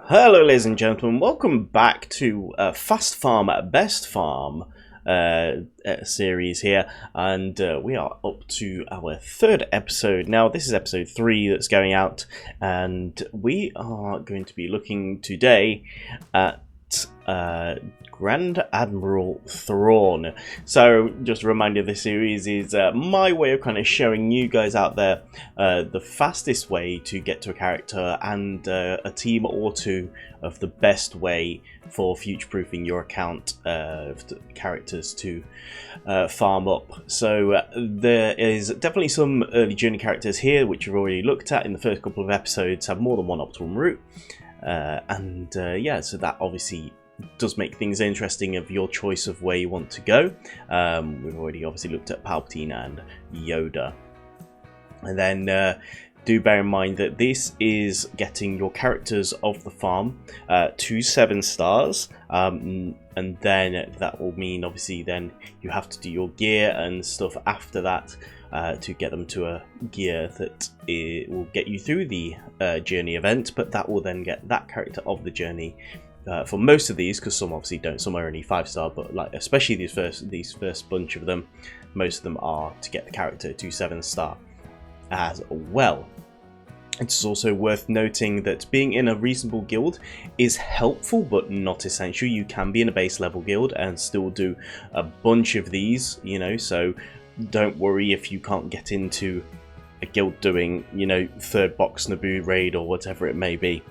Hello ladies and gentlemen, welcome back to Fast Farm Best Farm series here, and we are up to our third episode now. This is episode 3 that's going out, and we are going to be looking today at Grand Admiral Thrawn. So just a reminder, this series is my way of kind of showing you guys out there the fastest way to get to a character and a team or two of the best way for future-proofing your account of characters to farm up. So there is definitely some early journey characters here which we've already looked at in the first couple of episodes, have more than one optimal route, yeah, so that obviously does make things interesting of your choice of where you want to go. We've already obviously looked at Palpatine and Yoda. And then do bear in mind that this is getting your characters of the farm to 7 stars, and then that will mean obviously then you have to do your gear and stuff after that to get them to a gear that will get you through the journey event, but that will then get that character of the journey for most of these, because some obviously don't, some are only 5-star, but like especially these first bunch of them, most of them are to get the character to 7-star as well. It's also worth noting that being in a reasonable guild is helpful but not essential. You can be in a base level guild and still do a bunch of these, you know, so don't worry if you can't get into a guild doing, you know, 3rd box Naboo raid or whatever it may be.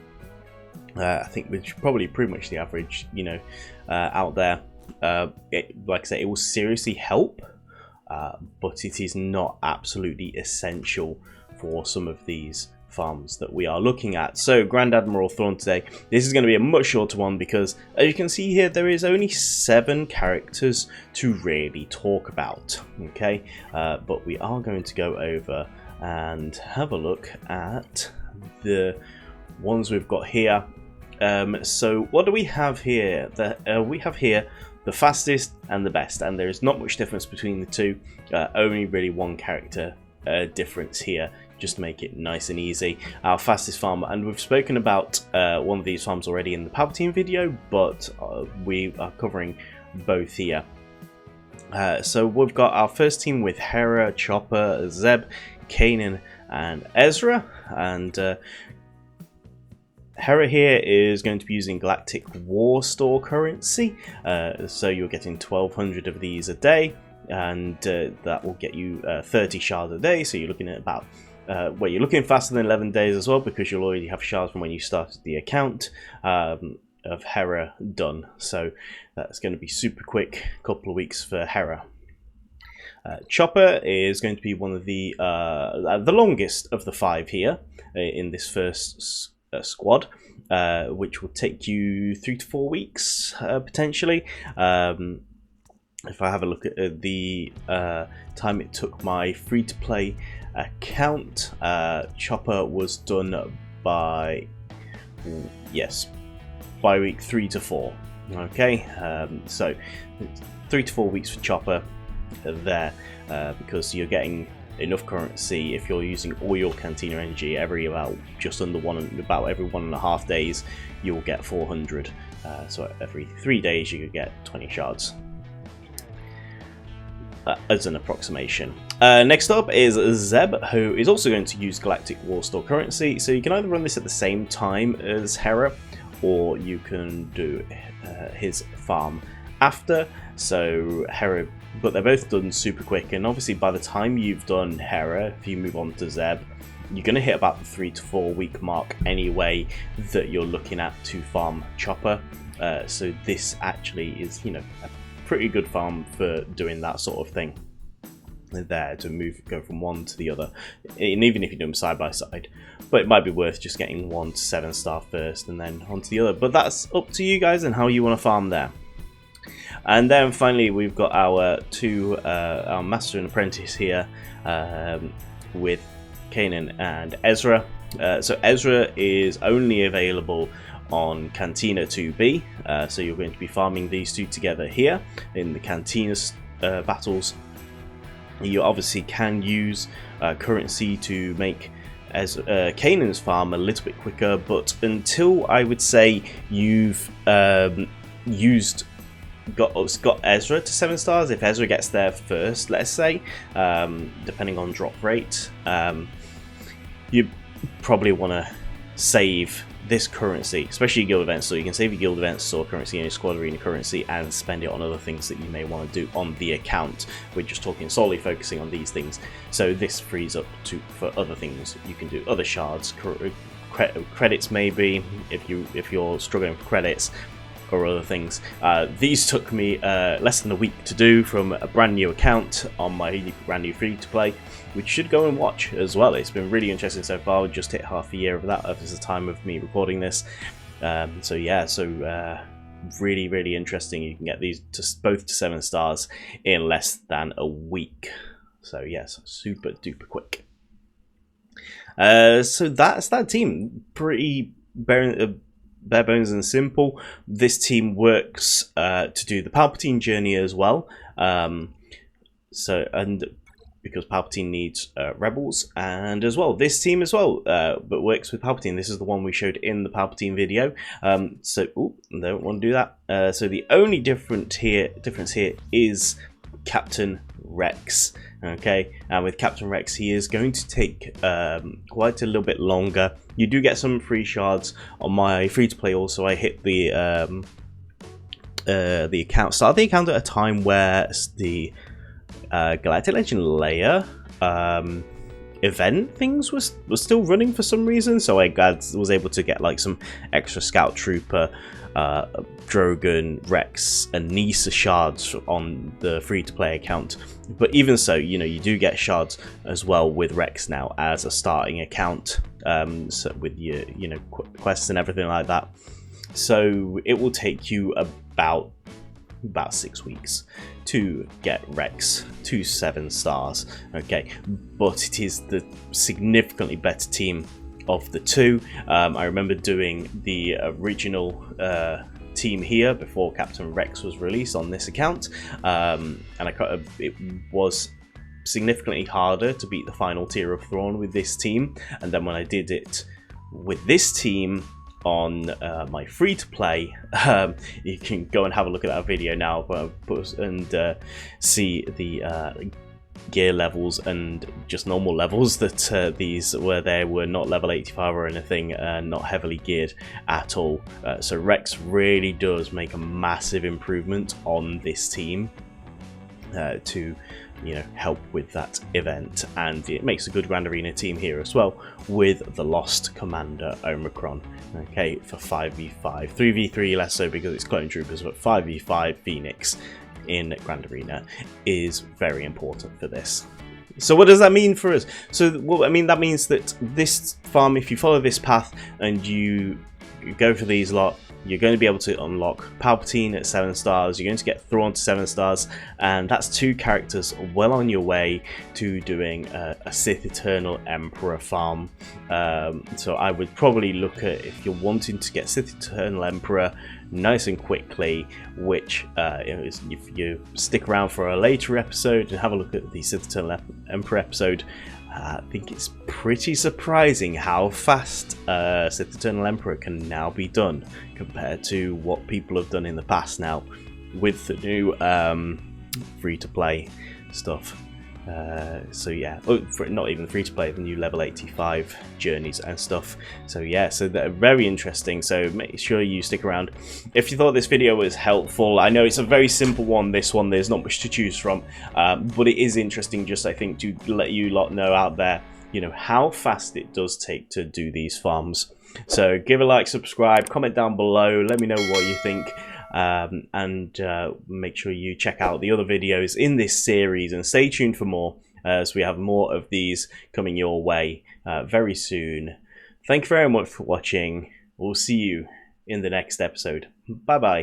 I think which is probably pretty much the average, you know, out there. Like I say, it will seriously help, but it is not absolutely essential for some of these farms that we are looking at. So Grand Admiral Thrawn today, this is going to be a much shorter one because as you can see here, there is only 7 characters to really talk about, okay, but we are going to go over and have a look at the ones we've got here. So what do we have here? We have here the fastest and the best, and there is not much difference between the two, only really one character difference here, just to make it nice and easy. Our fastest farm, and we've spoken about one of these farms already in the Palpatine video, but we are covering both here. So we've got our first team with Hera, Chopper, Zeb, Kanan and Ezra, and Hera here is going to be using Galactic War Store currency, so you're getting 1200 of these a day, and that will get you 30 shards a day, so you're looking at about well, you're looking faster than 11 days as well, because you'll already have shards from when you started the account of Hera done, so that's going to be super quick, couple of weeks for Hera. Chopper is going to be one of the longest of the 5 here in this first squad, which will take you 3 to 4 weeks potentially. If I have a look at the time it took my free-to-play account, Chopper was done by, yes, by week 3 to 4. Okay, so 3 to 4 weeks for Chopper there, because you're getting enough currency if you're using all your Cantina energy every about every 1.5 days you'll get 400, so every 3 days you could get 20 shards, as an approximation. Next up is Zeb, who is also going to use Galactic War Store currency, so you can either run this at the same time as Hera, or you can do his farm after. So Hera, but they're both done super quick, and obviously by the time you've done Hera, if you move on to Zeb, you're going to hit about the 3 to 4 week mark anyway that you're looking at to farm Chopper. So this actually is, you know, a pretty good farm for doing that sort of thing there, to go from one to the other, and even if you do them side by side, but it might be worth just getting 1 to 7-star first and then onto the other, but that's up to you guys and how you want to farm there. And then finally we've got our our Master and Apprentice here, with Kanan and Ezra. So Ezra is only available on Cantina 2B, so you're going to be farming these two together here in the Cantina battles. You obviously can use currency to make Kanan's farm a little bit quicker, but until I would say you've got Ezra to 7 stars, if Ezra gets there first, let's say, depending on drop rate, you probably want to save this currency, especially guild events, so you can save your guild events or currency and your squad arena currency and spend it on other things that you may want to do on the account. We're just talking solely focusing on these things, so this frees up for other things you can do, other shards, credits maybe, if you're struggling for credits, or other things. These took me less than a week to do from a brand new account on my brand new free-to-play, which should go and watch as well. It's been really interesting so far. We just hit half a year of that at the time of me recording this. So yeah, really interesting. You can get these both to 7 stars in less than a week. So yes, super duper quick. So that's that team. Pretty bare bones and simple. This team works to do the Palpatine journey as well. Because Palpatine needs rebels, and as well this team as well, but works with Palpatine. This is the one we showed in the Palpatine video. Don't want to do that. So the only difference here is Captain Rex. Okay, and with Captain Rex, he is going to take quite a little bit longer. You do get some free shards on my free-to-play. Also, I hit the account, start the account at a time where the Galactic Legend Leia event things was still running for some reason, so I was able to get like some extra Scout Trooper, Drogon, Rex, and Nisa shards on the free-to-play account. But even so, you know, you do get shards as well with Rex now as a starting account, so with your quests and everything like that. So it will take you about 6 weeks to get Rex to 7 stars. Okay, but it is the significantly better team of the two. I remember doing the original team here before Captain Rex was released on this account, and it was significantly harder to beat the final tier of Thrawn with this team. And then when I did it with this team on my free-to-play, you can go and have a look at that video now and see the gear levels and just normal levels that these were not level 85 or anything, not heavily geared at all. So Rex really does make a massive improvement on this team to help with that event, and it makes a good Grand Arena team here as well with the Lost Commander Omicron. Okay, for 5v5, 3v3 less so because it's Clone Troopers, but 5v5 Phoenix in Grand Arena is very important for this. So what does that mean for us? So, well, I mean, that means that this farm, if you follow this path and you go for these lot, you're going to be able to unlock Palpatine at 7 stars, you're going to get Thrawn to 7 stars, and that's 2 characters well on your way to doing a Sith Eternal Emperor farm. So I would probably look at, if you're wanting to get Sith Eternal Emperor nice and quickly, which if you stick around for a later episode and have a look at the Sith Eternal Emperor episode, I think it's pretty surprising how fast Sith Eternal Emperor can now be done compared to what people have done in the past now with the new free-to-play stuff. So yeah, not even free-to-play, the new level 85 journeys and stuff. So yeah, so they're very interesting, so make sure you stick around. If you thought this video was helpful, I know it's a very simple one, this one, there's not much to choose from, but it is interesting just, I think, to let you lot know out there, how fast it does take to do these farms. So give a like, subscribe, comment down below, let me know what you think. And make sure you check out the other videos in this series and stay tuned for more, as we have more of these coming your way very soon. Thank you very much for watching. We'll see you in the next episode. Bye bye.